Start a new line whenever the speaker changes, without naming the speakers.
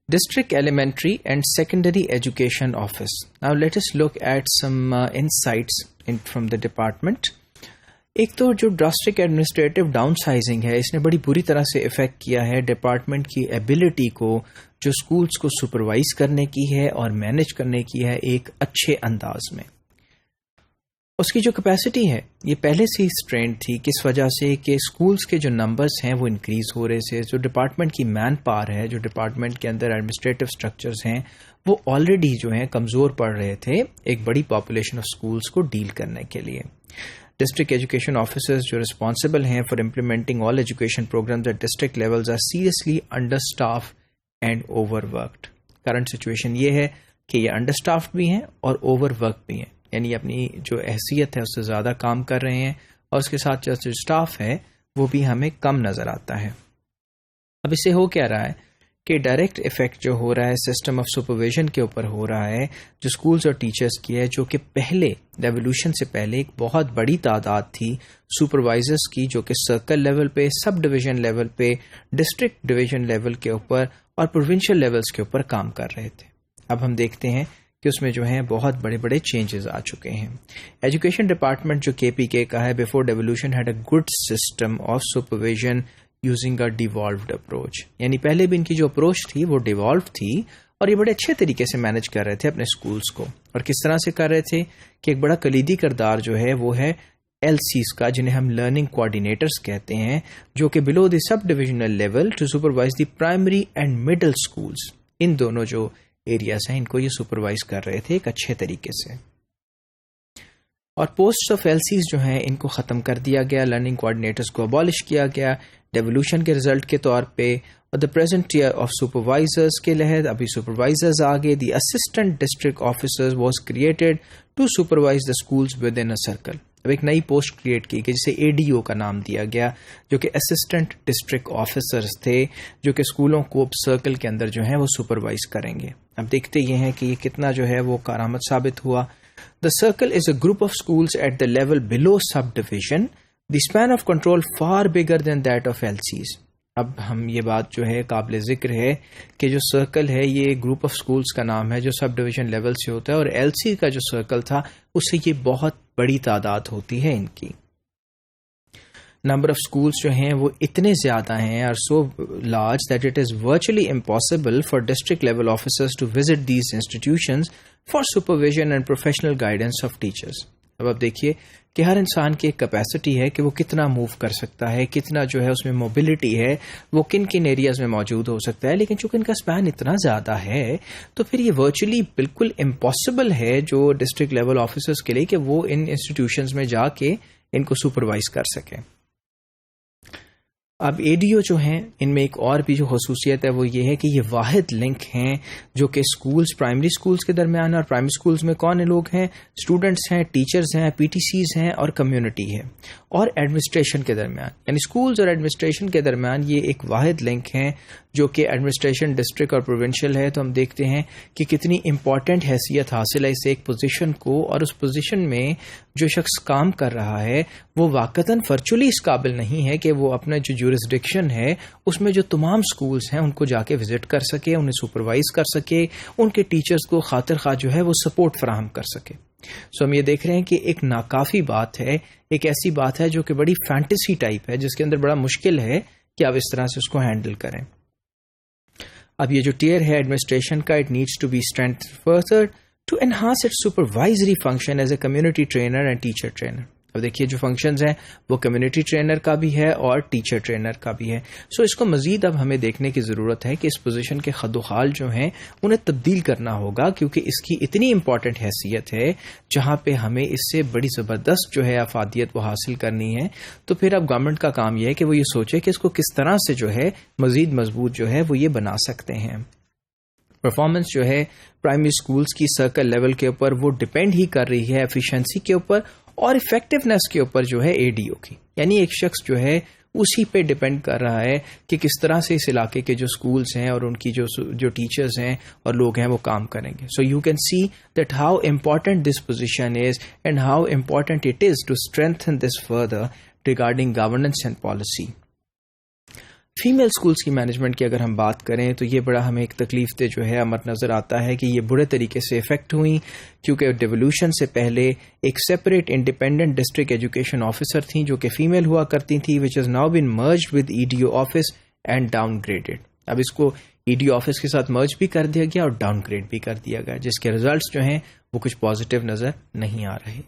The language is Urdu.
District Elementary and Secondary Education Office. Now let us look at some insights from the department. ایک تو جو ڈراسٹک ایڈمنسٹریٹو ڈاؤن سائزنگ ہے اس نے بڑی بری طرح سے افیکٹ کیا ہے ڈپارٹمنٹ کی ایبلٹی کو جو اسکولس کو سپروائز کرنے کی ہے اور مینیج کرنے کی ہے ایک اچھے انداز میں. اس کی جو کیپیسٹی ہے یہ پہلے سے ہی اسٹرینڈ تھی کس وجہ سے کہ اسکولس کے جو نمبرز ہیں وہ انکریز ہو رہے تھے. جو ڈپارٹمنٹ کی مین پاور ہے جو ڈپارٹمنٹ کے اندر ایڈمنسٹریٹو اسٹرکچرز ہیں وہ آلریڈی جو ہیں کمزور پڑ رہے تھے ایک بڑی پاپولیشن آف اسکولس کو ڈیل کرنے کے لیے. ڈسٹرکٹ ایجوکیشن آفیسرز جو ریسپانسبل ہیں for implementing all education programs at district levels are seriously under staff and over worked. Current situation یہ ہے کہ یہ انڈر اسٹافڈ بھی ہیں اور اوور ورک بھی ہیں, یعنی اپنی جو حیثیت ہے اس سے زیادہ کام کر رہے ہیں اور اس کے ساتھ جو اسٹاف ہے وہ بھی ہمیں کم نظر آتا ہے. اب اس سے ہو کیا رہا ہے کہ ڈائریکٹ ایفیکٹ جو ہو رہا ہے سسٹم آف سپرویژن کے اوپر ہو رہا ہے جو اسکولز اور ٹیچرز کی ہے, جو کہ پہلے ریولیوشن سے پہلے ایک بہت بڑی تعداد تھی سپروائزرز کی جو کہ سرکل لیول پہ, سب ڈویژن لیول پہ, ڈسٹرکٹ ڈویژن لیول کے اوپر اور پروونشل لیولز کے اوپر کام کر رہے تھے. اب ہم دیکھتے ہیں کہ اس میں جو ہیں بہت بڑے بڑے چینجز آ چکے ہیں. ایجوکیشن ڈپارٹمنٹ جو KPK کا ہے before devolution had a good system of supervision using a devolved approach, یعنی پہلے بھی ان کی جو اپروچ تھی وہ ڈیوالوڈ تھی اور یہ بڑے اچھے طریقے سے مینج کر رہے تھے اپنے اسکولس کو. اور کس طرح سے کر رہے تھے کہ ایک بڑا کلیدی کردار جو ہے وہ ہے LCs کا, جنہیں ہم لرننگ کوآرڈینیٹرز کہتے ہیں, جو کہ below the sub divisional level to supervise the primary and middle schools. ان دونوں جو ایریاز ہیں ان کو یہ سپروائز کر رہے تھے ایک اچھے طریقے سے. اور پوسٹ آف LCs جو ہیں ان کو ختم کر دیا گیا, لرننگ کوآرڈینیٹرز کو ابالش کیا گیا ڈیولوشن کے رزلٹ کے طور پہ. اور the present tier of supervisors کے لحاظ ابھی سپروائزرز آگے. The assistant district officer was created to supervise the schools with in a circle. اب ایک نئی پوسٹ کریٹ کی گئی جسے ADO کا نام دیا گیا, جو کہ اسسٹنٹ ڈسٹرکٹ آفیسرز تھے جو کہ اسکولوں کو سرکل کے اندر جو ہیں وہ سپروائز کریں گے. اب دیکھتے یہ ہیں کہ یہ کتنا جو ہے وہ کارآمد ثابت ہوا. The circle is a group of schools at the level below subdivision. The span of control far bigger than that of LCs. اب ہم یہ بات جو ہے قابل ذکر ہے کہ جو سرکل ہے یہ گروپ آف سکولز کا نام ہے جو سب ڈویژن لیول سے ہوتا ہے, اور LC کا جو سرکل تھا اس سے یہ بہت بڑی تعداد ہوتی ہے ان کی. نمبر آف اسکولس جو ہیں وہ اتنے زیادہ ہیں are so large that it is virtually impossible for district level officers to visit these institutions for supervision and professional guidance of teachers. اب آپ دیکھیے کہ ہر انسان کی ایک کیپیسٹی ہے کہ وہ کتنا موو کر سکتا ہے, کتنا جو ہے اس میں موبلٹی ہے, وہ کن کن ایریاز میں موجود ہو سکتا ہے. لیکن چونکہ ان کا اسپین اتنا زیادہ ہے تو پھر یہ ورچولی بالکل امپاسبل ہے جو ڈسٹرکٹ لیول آفیسرز کے لیے کہ وہ ان انسٹیٹیوشنز میں جا کے ان کو سپروائز کر سکیں. اب ADO جو ہیں ان میں ایک اور بھی جو خصوصیت ہے وہ یہ ہے کہ یہ واحد لنک ہیں جو کہ اسکولز, پرائمری اسکولز کے درمیان, اور پرائمری اسکولز میں کون لوگ ہیں, اسٹوڈنٹس ہیں, ٹیچرز ہیں, PTCs ہیں اور کمیونٹی ہے, اور ایڈمنسٹریشن کے درمیان. یعنی اسکولز اور ایڈمنسٹریشن کے درمیان یہ ایک واحد لنک ہیں جو کہ ایڈمنسٹریشن ڈسٹرکٹ اور پروونشل ہے. تو ہم دیکھتے ہیں کہ کتنی امپورٹنٹ حیثیت حاصل ہے اس ایک پوزیشن کو, اور اس پوزیشن میں جو شخص کام کر رہا ہے وہ واقعتاً ورچولی اس قابل نہیں ہے کہ وہ اپنا جو جورسڈکشن ہے اس میں جو تمام سکولز ہیں ان کو جا کے وزٹ کر سکے, انہیں سپروائز کر سکے, ان کے ٹیچرز کو خاطر خواہ جو ہے وہ سپورٹ فراہم کر سکے. سو ہم یہ دیکھ رہے ہیں کہ ایک ناکافی بات ہے, ایک ایسی بات ہے جو کہ بڑی فینٹیسی ٹائپ ہے جس کے اندر بڑا مشکل ہے کہ آپ اس طرح سے اس کو ہینڈل کریں. اب یہ جو ٹیئر ہے ایڈمنسٹریشن کا, it needs to be strength further to enhance it supervisory function as a community trainer and teacher trainer. اب دیکھیے جو فنکشنز ہیں وہ کمیونٹی ٹرینر کا بھی ہے اور ٹیچر ٹرینر کا بھی ہے. سو اس کو مزید اب ہمیں دیکھنے کی ضرورت ہے کہ اس پوزیشن کے خد و خال جو ہیں انہیں تبدیل کرنا ہوگا, کیونکہ اس کی اتنی امپورٹنٹ حیثیت ہے جہاں پہ ہمیں اس سے بڑی زبردست جو ہے افادیت وہ حاصل کرنی ہے. تو پھر اب گورنمنٹ کا کام یہ ہے کہ وہ یہ سوچے کہ اس کو کس طرح سے جو ہے مزید مضبوط جو ہے وہ یہ بنا سکتے ہیں. پرفارمنس جو ہے پرائمری اسکولس کی سرکل لیول کے اوپر وہ ڈپینڈ ہی کر رہی ہے ایفیشنسی کے اوپر اور افیکٹونیس کے اوپر جو ہے ADO کی. یعنی ایک شخص جو ہے اسی پہ ڈپینڈ کر رہا ہے کہ کس طرح سے اس علاقے کے جو اسکولس ہیں اور ان کی جو ٹیچرز ہیں اور لوگ ہیں وہ کام کریں گے. So you can see that how important this position is and how important it is to strengthen this further regarding governance and policy. Female schools کی مینجمنٹ کی اگر ہم بات کریں تو یہ بڑا ہمیں ایک تکلیف دہ جو ہے امر نظر آتا ہے کہ یہ برے طریقے سے افیکٹ ہوئیں، کیونکہ ڈیولوشن سے پہلے ایک separate independent district education officer تھیں جو کہ فیمیل ہوا کرتی تھیں، which has now been merged with EDO office and down graded. اب اس کو EDO آفس کے ساتھ مرج بھی کر دیا گیا اور ڈاؤن گریڈ بھی کر دیا گیا، جس کے ریزلٹس جو ہیں وہ کچھ پازیٹیو نظر نہیں آ رہے.